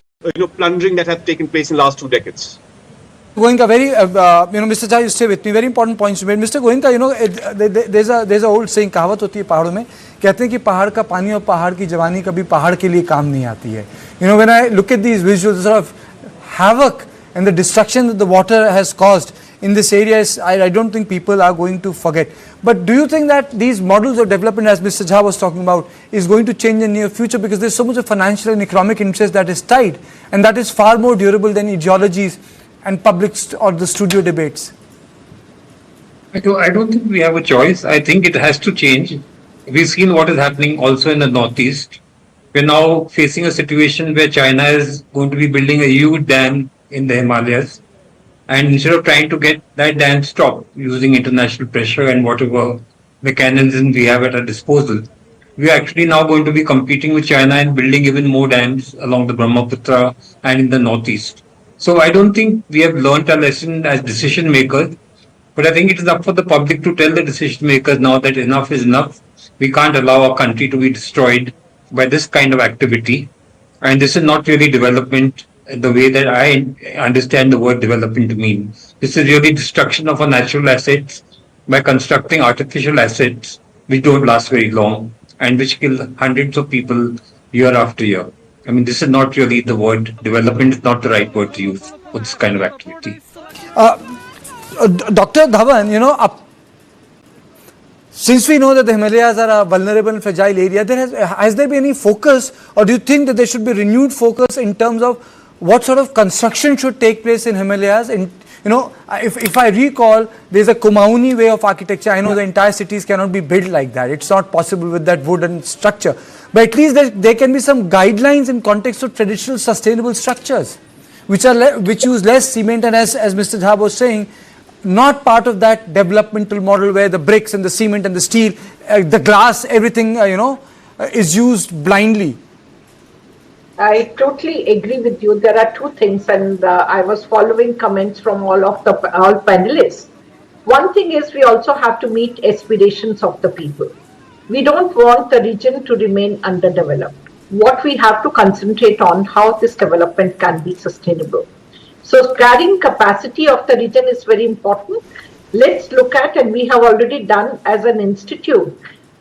plundering that have taken place in the last 2 decades. Goenka, very, Mr. Jha, you stay with me. Very important points you made. Mr. Goenka, there's a old saying, कहावत होती है पहाड़ों में, कहते हैं कि पहाड़ का पानी और पहाड़ की जवानी कभी पहाड़ के लिए काम नहीं आती है. When I look at these visuals, sort of havoc and the destruction that the water has caused in this area, I don't think people are going to forget. But do you think that these models of development, as Mr. Jha was talking about, is going to change in the near future, because there's so much of financial and economic interest that is tied, and that is far more durable than ideologies and public or the studio debates? I don't think we have a choice. I think it has to change. We've seen what is happening also in the Northeast. We're now facing a situation where China is going to be building a huge dam in the Himalayas. And instead of trying to get that dam stopped using international pressure and whatever mechanism we have at our disposal, we are actually now going to be competing with China and building even more dams along the Brahmaputra and in the Northeast. So I don't think we have learnt our lesson as decision makers, but I think it is up for the public to tell the decision makers now that enough is enough. We can't allow our country to be destroyed by this kind of activity. And this is not really development the way that I understand the word development to mean. This is really destruction of our natural assets by constructing artificial assets which don't last very long and which kill hundreds of people year after year. I mean, this is not really the word. Development is not the right word to use for this kind of activity. Dr. Dhawan, since we know that the Himalayas are a vulnerable and fragile area, has there been any focus, or do you think that there should be renewed focus in terms of what sort of construction should take place in Himalayas? If I recall, there's a Kumauni way of architecture. I know the entire cities cannot be built like that. It's not possible with that wooden structure. But at least there can be some guidelines in context of traditional sustainable structures, which use less cement, and as Mr. Jha was saying, not part of that developmental model where the bricks and the cement and the steel, the glass, everything, is used blindly. I totally agree with you. There are two things, and I was following comments from all panelists. One thing is, we also have to meet aspirations of the people. We don't want the region to remain underdeveloped. What we have to concentrate on, how this development can be sustainable. So carrying capacity of the region is very important. Let's look at, and we have already done as an institute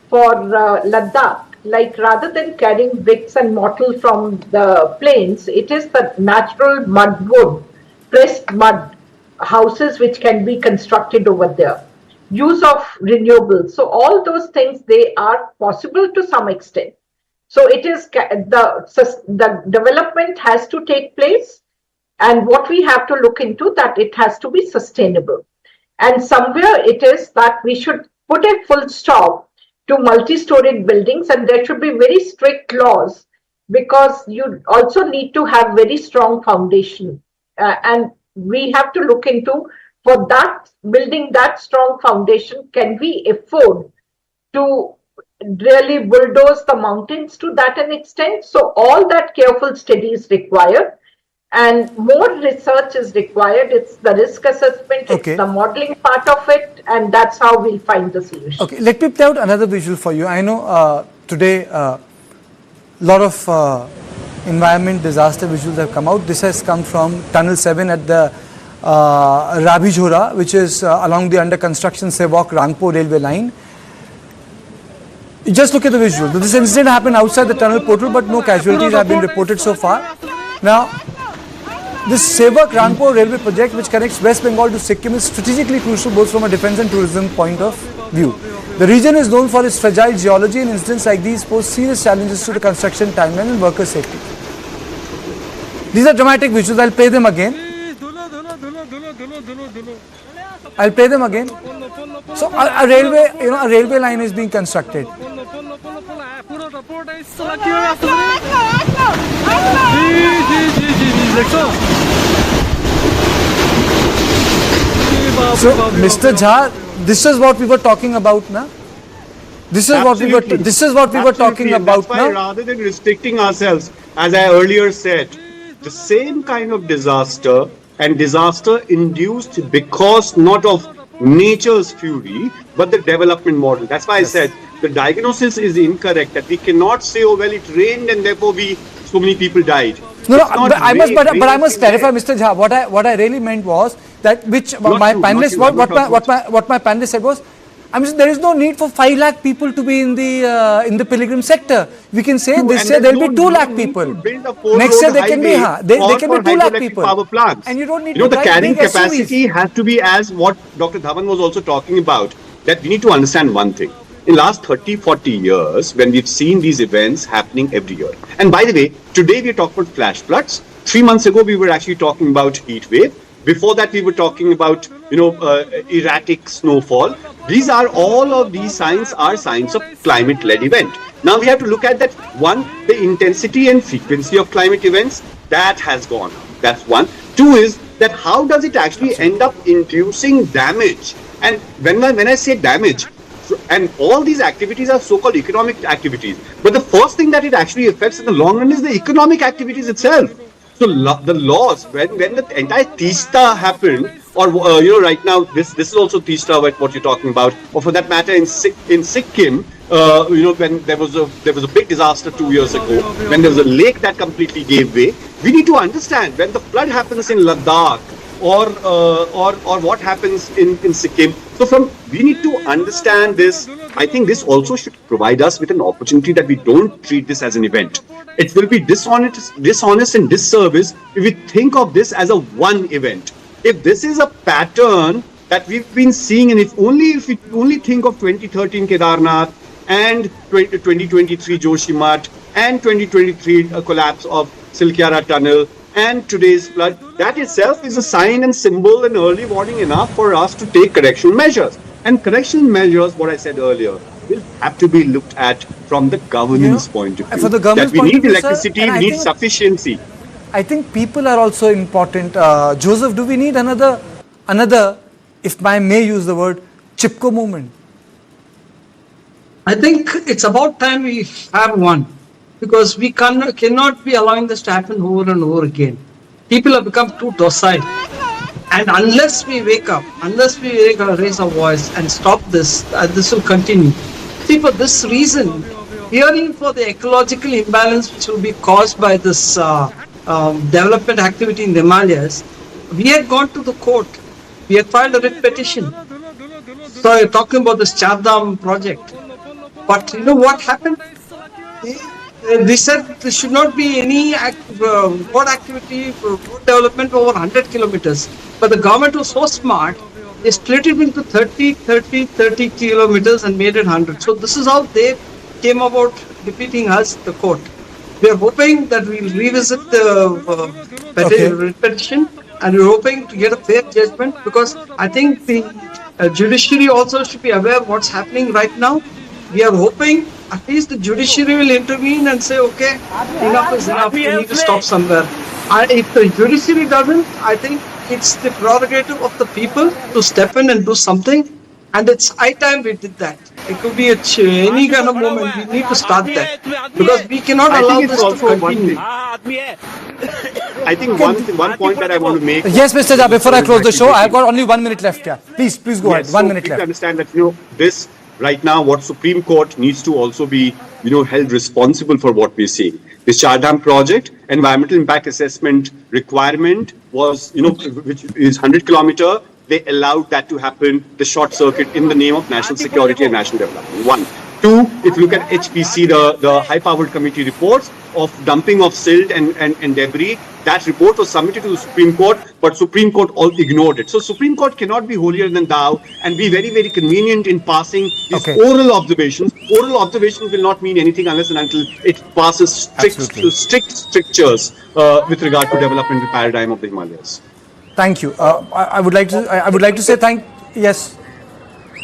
for Ladakh, like rather than carrying bricks and mortar from the plains, it is the natural mud wood, pressed mud houses which can be constructed over there. Use of renewables. So all those things, they are possible to some extent. So it is the development has to take place, and what we have to look into that it has to be sustainable. And somewhere it is that we should put a full stop to multi-storied buildings, and there should be very strict laws, because you also need to have very strong foundation. And we have to look into, for that building that strong foundation, can we afford to really bulldoze the mountains to that an extent? So all that careful study is required, and more research is required. It's the risk assessment, it's the modeling part of it, and that's how we'll find the solution. Okay, let me play out another visual for you. I know today a lot of environment disaster visuals have come out. This has come from Tunnel 7 at the Rabijhora, which is along the under construction Sevok-Rangpo railway line. Just look at the visual. This incident happened outside the tunnel portal, but no casualties have been reported so far. Now, this Sevok-Rangpo railway project, which connects West Bengal to Sikkim, is strategically crucial both from a defence and tourism point of view. The region is known for its fragile geology, and incidents like these pose serious challenges to the construction timeline and worker safety. These are dramatic visuals. I'll play them again. I'll play them again. So a railway line is being constructed. So, Mr. Jha, this is what we were talking about now. This is what we were talking about That's why now. rather than restricting ourselves, as I earlier said, the same kind of disaster and disaster induced because not of nature's fury, but the development model. That's why I said the diagnosis is incorrect, that we cannot say, oh well, it rained and therefore so many people died. No, but I must clarify, Mr. Jha. What I really meant was that what my panelist said was, I mean, there is no need for 5 lakh people to be in the pilgrim sector. We can say this year there will be 2 lakh people. Next year they can be 2 lakh people. Power plants. And you don't need the carrying capacity has to be as what Dr. Dhawan was also talking about. That we need to understand one thing. In last 30-40 years, when we've seen these events happening every year. And by the way, today we are talking about flash floods. 3 months ago, we were actually talking about heat wave. Before that, we were talking about, erratic snowfall. These are all of these signs are signs of climate-led event. Now we have to look at that. One, the intensity and frequency of climate events, that has gone up. That's one. Two is that how does it actually end up inducing damage? And when I say damage, and all these activities are so-called economic activities, but the first thing that it actually affects in the long run is the economic activities itself. So the laws, when the entire Tista happened, or right now this is also Tista, what you're talking about, or for that matter in Sikkim, when there was a big disaster 2 years ago, when there was a lake that completely gave way. We need to understand when the flood happens in Ladakh or what happens in Sikkim. So we need to understand this. I think this also should provide us with an opportunity that we don't treat this as an event. It will be dishonest and disservice if we think of this as a one event. If this is a pattern that we've been seeing, and if we only think of 2013 Kedarnath and 2023 Joshimath and 2023 collapse of Silkyara Tunnel and today's flood, that itself is a sign and symbol and early warning enough for us to take correctional measures. And correctional measures, what I said earlier, will have to be looked at from the governance point of view. For the governance that we need point of view, electricity, sir, we need sufficiency. I think people are also important. Joseph, do we need another, if I may use the word, Chipko movement? I think it's about time we have one, because we cannot be allowing this to happen over and over again. People have become too docile. And unless we wake up, unless we raise our voice and stop this, this will continue. See, for this reason, hearing for the ecological imbalance which will be caused by this development activity in the Himalayas, we had gone to the court. We had filed a writ petition. So you're talking about this Chardham project. But you know what happened? They said there should not be any road activity, road development over 100 kilometers. But the government was so smart, they split it into 30 kilometers and made it 100. So this is how they came about defeating us, the court. We are hoping that we'll revisit the petition, and we're hoping to get a fair judgment, because I think the judiciary also should be aware of what's happening right now. We are hoping at least the judiciary will intervene and say, okay, enough is enough, we need to stop somewhere. If the judiciary doesn't, I think it's the prerogative of the people to step in and do something. And it's high time we did that. It could be any kind of moment. We need to start that, because we cannot allow this to continue. I think one point that I want to make. Yes, Mr. Jha, before I close the show, I've got only 1 minute left here. Please go ahead. 1 minute left. Understand that this right now, what Supreme Court needs to also be held responsible for what we're seeing. This Chardham project, environmental impact assessment requirement was, which is 100 kilometer. They allowed that to happen, the short circuit, in the name of national security and national development. One. Two, if you look at HPC, the high-powered committee reports of dumping of silt and debris, that report was submitted to the Supreme Court, but Supreme Court all ignored it. So Supreme Court cannot be holier than thou and be very, very convenient in passing these oral observations. Oral observations will not mean anything unless and until it passes strict strictures with regard to developmental paradigm of the Himalayas. Thank you. I would like to say Yes.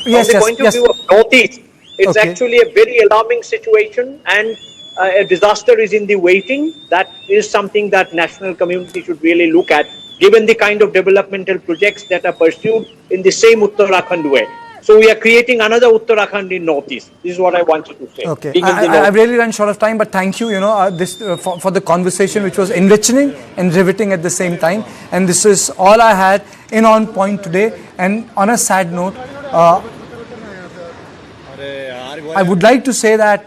From the point of view of Northeast, it's actually a very alarming situation, and a disaster is in the waiting. That is something that national community should really look at, given the kind of developmental projects that are pursued in the same Uttarakhand way. So we are creating another Uttarakhand in Northeast. This is what I wanted to say. Okay, I've really run short of time, but thank you, for the conversation, which was enriching and riveting at the same time. And this is all I had in On Point today. And on a sad note, I would like to say that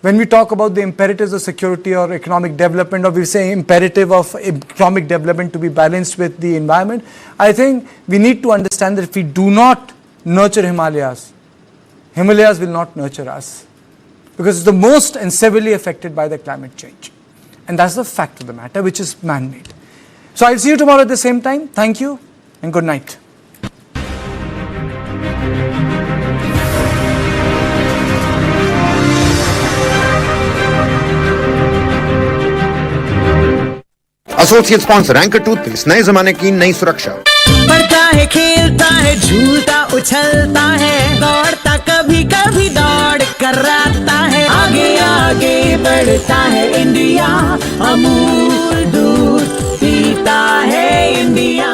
when we talk about the imperatives of security or economic development, or we say imperative of economic development to be balanced with the environment, I think we need to understand that if we do not nurture Himalayas, Himalayas will not nurture us, because it's the most and severely affected by the climate change. And that's the fact of the matter, which is man-made. So I'll see you tomorrow at the same time. Thank you and good night. Associate sponsor anchor toothpaste, नए जमाने की नई सुरक्षा। बढ़ता है, खेलता है, झूलता उछलता है, दौड़ता कभी कभी दौड़ कराता है, आगे आगे बढ़ता है इंडिया, अमूल दूध पीता है इंडिया।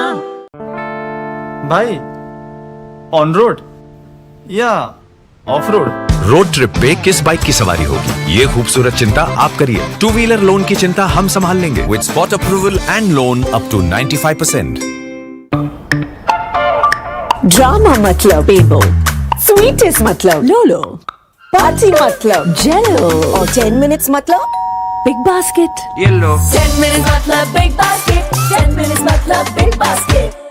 भाई ऑन रोड या ऑफ रोड? रोड ट्रिप पे किस बाइक की सवारी होगी, ये खूबसूरत चिंता आप करिए। 2 व्हीलर लोन की चिंता हम संभाल लेंगे with spot approval and loan up to 95%। Drama मतलब बेबो, स्वीटेस्ट मतलब लोलो, पार्टी मतलब जेलो, और 10 मिनट्स मतलब बिग बास्केट। 10 minutes मतलब बिग बास्केट, 10 minutes मतलब बिग बास्केट।